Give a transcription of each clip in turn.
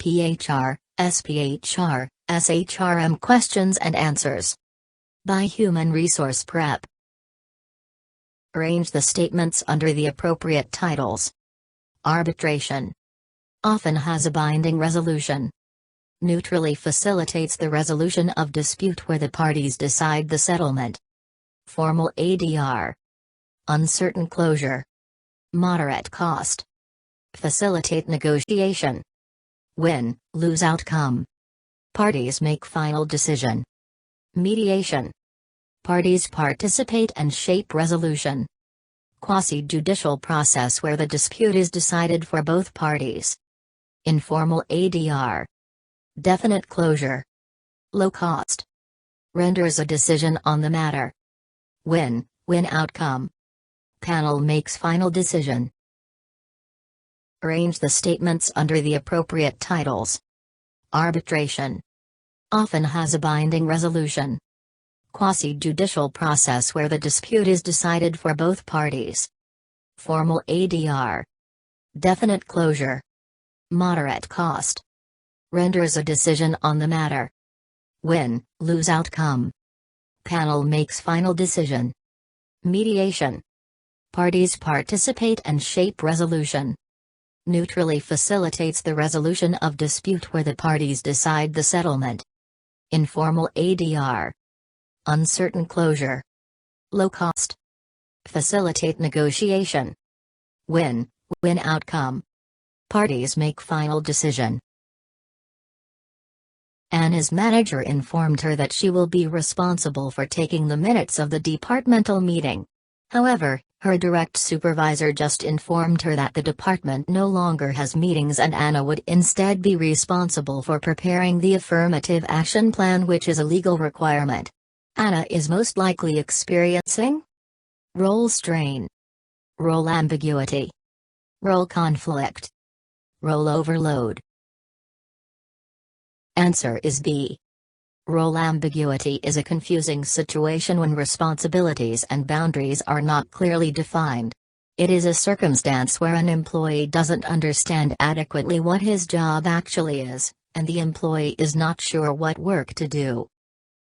PHR SPHR SHRM questions and answers by Human Resource Prep. Arrange the statements under the appropriate titles. Arbitration often has a binding resolution. Neutrally facilitates the resolution of dispute where the parties decide the settlement. Formal ADR. Uncertain closure. Moderate cost. Facilitate negotiation. Win-lose outcome. Parties make final decision. Mediation. Parties participate and shape resolution. Quasi-judicial process where the dispute is decided for both parties. Informal ADR. Definite closure. Low cost. Renders a decision on the matter. Win-win outcome. Panel makes final decision. Arrange the statements under the appropriate titles. Arbitration often has a binding resolution. Quasi-judicial process where the dispute is decided for both parties. Formal ADR. Definite closure. Moderate cost. Renders a decision on the matter. Win-lose outcome. Panel makes final decision. Mediation. Parties participate and shape resolution. Neutrally facilitates the resolution of dispute where the parties decide the settlement. Informal ADR. Uncertain closure. Low cost. Facilitate negotiation. Win-win outcome. Parties make final decision. Anna's manager informed her that she will be responsible for taking the minutes of the departmental meeting. However, her direct supervisor just informed her that the department no longer has meetings and Anna would instead be responsible for preparing the affirmative action plan, which is a legal requirement. Anna is most likely experiencing role strain, role ambiguity, role conflict, role overload. Answer is B. Role ambiguity is a confusing situation when responsibilities and boundaries are not clearly defined. It is a circumstance where an employee doesn't understand adequately what his job actually is, and the employee is not sure what work to do.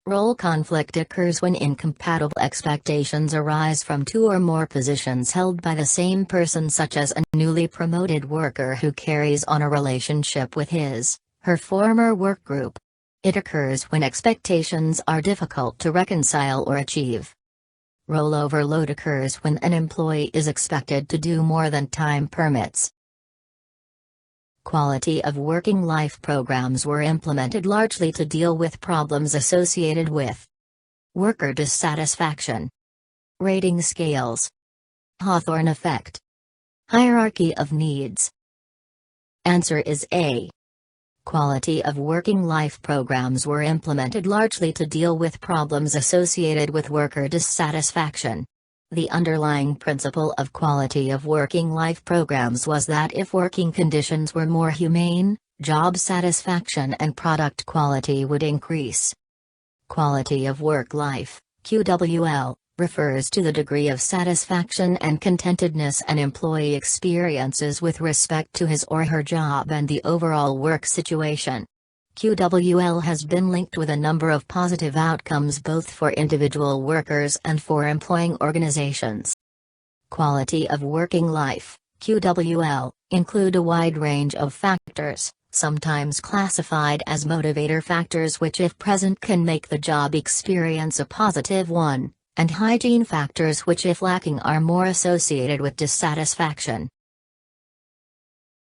Role conflict occurs when incompatible expectations arise from two or more positions held by the same person, such as a newly promoted worker who carries on a relationship with her former workgroup. It occurs when expectations are difficult to reconcile or achieve. Role overload occurs when an employee is expected to do more than time permits. Quality of working life programs were implemented largely to deal with problems associated with worker dissatisfaction. Rating scales. Hawthorne effect. Hierarchy of needs. Answer is A. Quality of working life programs were implemented largely to deal with problems associated with worker dissatisfaction. The underlying principle of quality of working life programs was that if working conditions were more humane, job satisfaction and product quality would increase. Quality of work life, QWL, refers to the degree of satisfaction and contentedness an employee experiences with respect to his or her job and the overall work situation. QWL has been linked with a number of positive outcomes both for individual workers and for employing organizations. Quality of working life, QWL, include a wide range of factors, sometimes classified as motivator factors which if present can make the job experience a positive one, and hygiene factors which if lacking are more associated with dissatisfaction.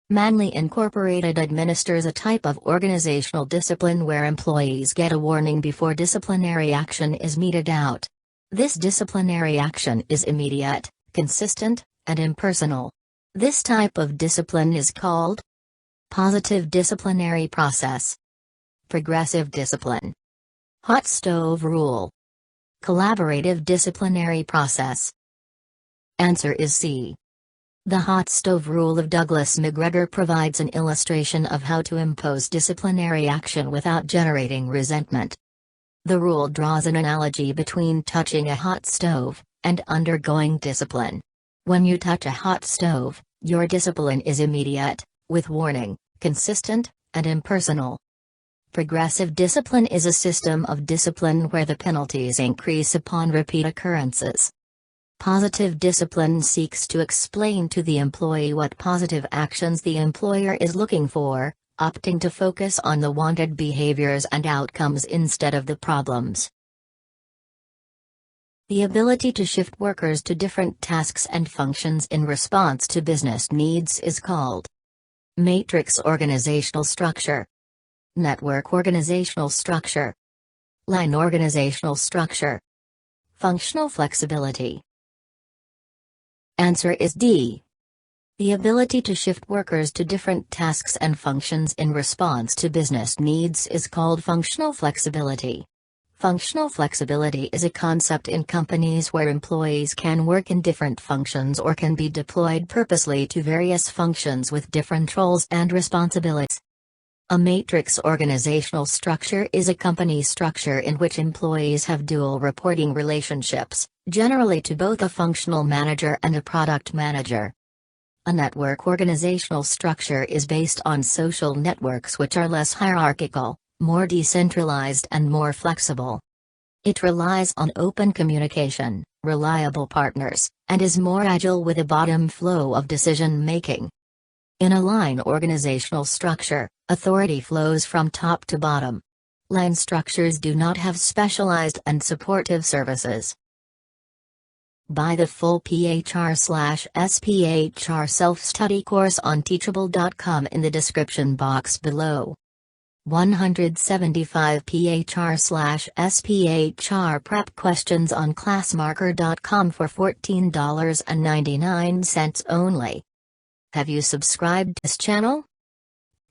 Manly Incorporated administers a type of organizational discipline where employees get a warning before disciplinary action is meted out. This disciplinary action is immediate, consistent, and impersonal. This type of discipline is called positive disciplinary process. Progressive discipline. Hot stove rule. Collaborative disciplinary process. Answer is C. The hot stove rule of Douglas McGregor provides an illustration of how to impose disciplinary action without generating resentment. The rule draws an analogy between touching a hot stove and undergoing discipline. When you touch a hot stove, your discipline is immediate, with warning, consistent, and impersonal. Progressive discipline is a system of discipline where the penalties increase upon repeat occurrences. Positive discipline seeks to explain to the employee what positive actions the employer is looking for, opting to focus on the wanted behaviors and outcomes instead of the problems. The ability to shift workers to different tasks and functions in response to business needs is called matrix organizational structure, network organizational structure, line organizational structure, functional flexibility. Answer is D. The ability to shift workers to different tasks and functions in response to business needs is called functional flexibility. Functional flexibility is a concept in companies where employees can work in different functions or can be deployed purposely to various functions with different roles and responsibilities. A matrix organizational structure is a company structure in which employees have dual reporting relationships, generally to both a functional manager and a product manager. A network organizational structure is based on social networks which are less hierarchical, more decentralized and more flexible. It relies on open communication, reliable partners, and is more agile with a bottom flow of decision-making. In a line organizational structure, authority flows from top to bottom. Line structures do not have specialized and supportive services. Buy the full PHR/SPHR self-study course on teachable.com in the description box below. 175 PHR/SPHR prep questions on classmarker.com for $14.99 only. Have you subscribed to this channel?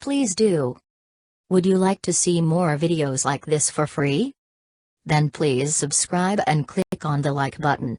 Please do. Would you like to see more videos like this for free? Then please subscribe and click on the like button.